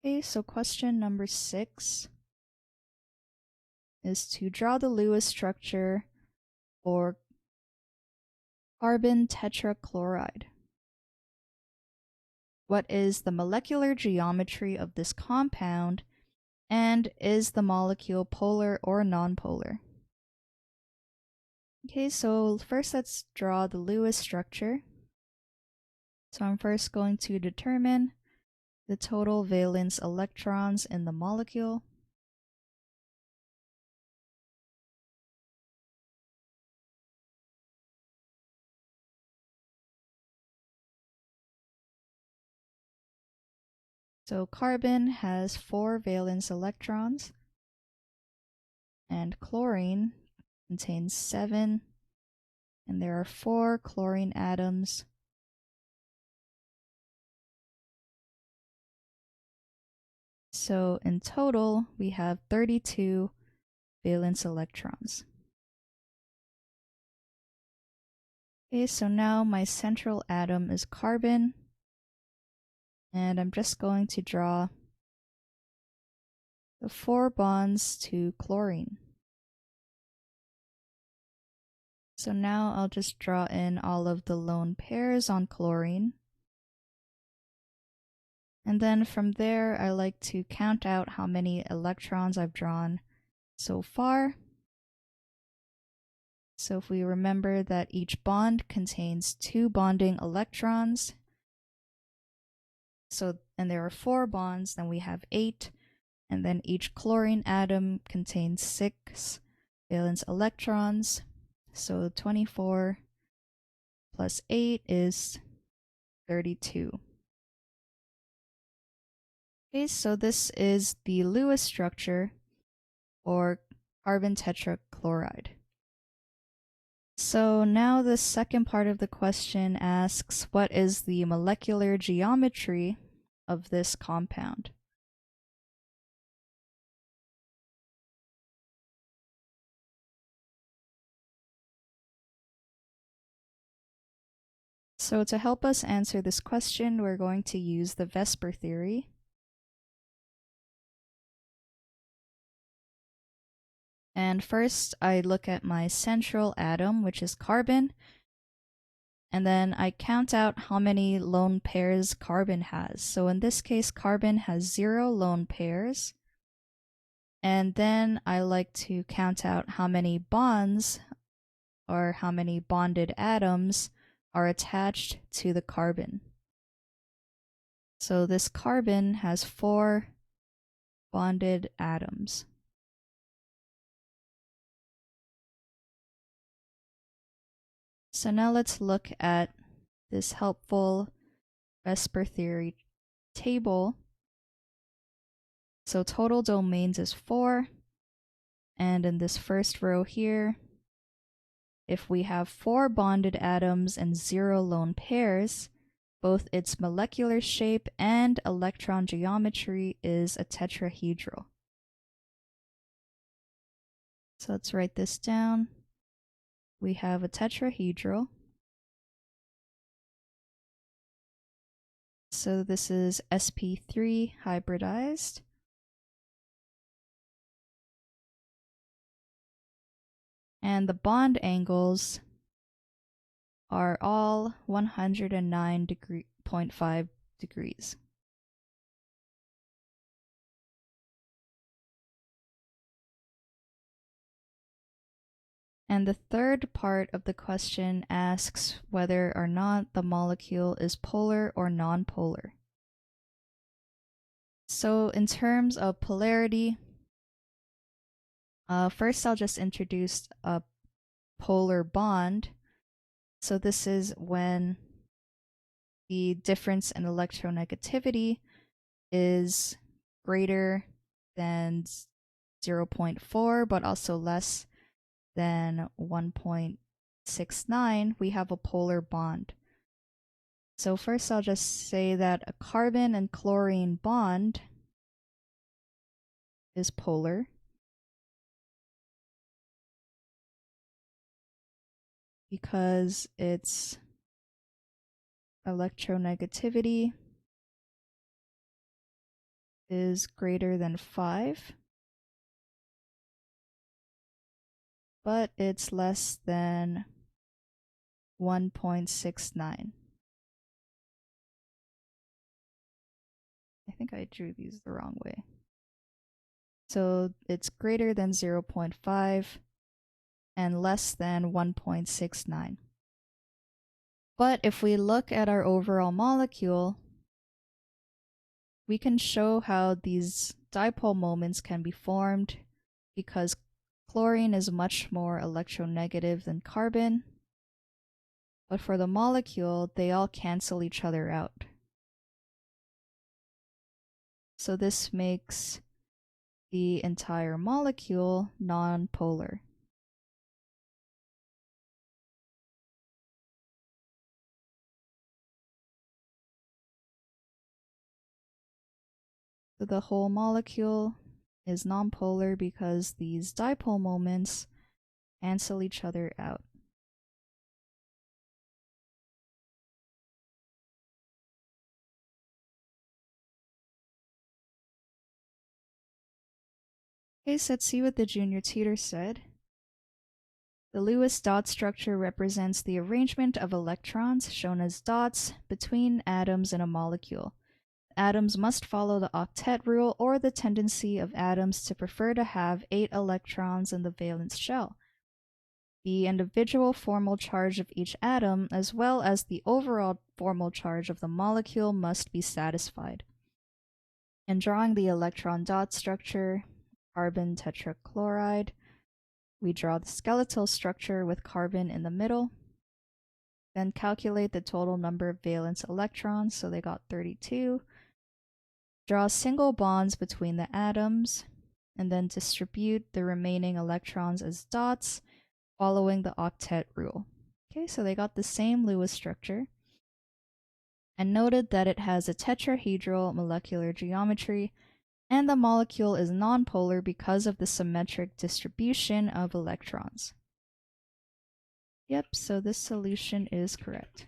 Okay, so question number 6 is to draw the Lewis structure for carbon tetrachloride. What is the molecular geometry of this compound, and is the molecule polar or nonpolar? Okay, so first let's draw the Lewis structure. So I'm first going to determine the total valence electrons in the molecule. So carbon has 4 valence electrons, and chlorine contains 7, and there are 4 chlorine atoms. So in total, we have 32 valence electrons. Okay, so now my central atom is carbon, and I'm just going to draw the 4 bonds to chlorine. So now I'll just draw in all of the lone pairs on chlorine. And then from there, I like to count out how many electrons I've drawn so far. So if we remember that each bond contains 2 bonding electrons, and there are 4 bonds, then we have 8, and then each chlorine atom contains 6 valence electrons. So 24 plus 8 is 32. Okay, so this is the Lewis structure for carbon tetrachloride. So now the second part of the question asks, what is the molecular geometry of this compound? So to help us answer this question, we're going to use the Vesper theory. And first, I look at my central atom, which is carbon, and then I count out how many lone pairs carbon has. So in this case, carbon has 0 lone pairs. And then I like to count out how many bonds, or how many bonded atoms, are attached to the carbon. So this carbon has 4 bonded atoms. So now let's look at this helpful Vesper theory table. So total domains is 4, and in this first row here, if we have 4 bonded atoms and 0 lone pairs, both its molecular shape and electron geometry is a tetrahedral. So let's write this down. We have a tetrahedral. So this is sp3 hybridized. And the bond angles are all 109.5 degrees. And the third part of the question asks whether or not the molecule is polar or nonpolar. So in terms of polarity, first I'll just introduce a polar bond. So this is when the difference in electronegativity is greater than 0.4, but also less than 1.69, we have a polar bond. So first I'll just say that a carbon and chlorine bond is polar. Because its electronegativity is greater than 5, but it's less than 1.69. I think I drew these the wrong way. So it's greater than 0.5 and less than 1.69. But if we look at our overall molecule, we can show how these dipole moments can be formed because chlorine is much more electronegative than carbon. But for the molecule, they all cancel each other out. So this makes the entire molecule nonpolar. So the whole molecule is nonpolar because these dipole moments cancel each other out. Okay, so let's see what the junior tutor said. The Lewis dot structure represents the arrangement of electrons, shown as dots, between atoms in a molecule. Atoms must follow the octet rule or the tendency of atoms to prefer to have 8 electrons in the valence shell. The individual formal charge of each atom, as well as the overall formal charge of the molecule, must be satisfied. In drawing the electron dot structure, carbon tetrachloride, we draw the skeletal structure with carbon in the middle, then calculate the total number of valence electrons, so they got 32, draw single bonds between the atoms, and then distribute the remaining electrons as dots, following the octet rule. Okay, so they got the same Lewis structure, and noted that it has a tetrahedral molecular geometry, and the molecule is nonpolar because of the symmetric distribution of electrons. Yep, so this solution is correct.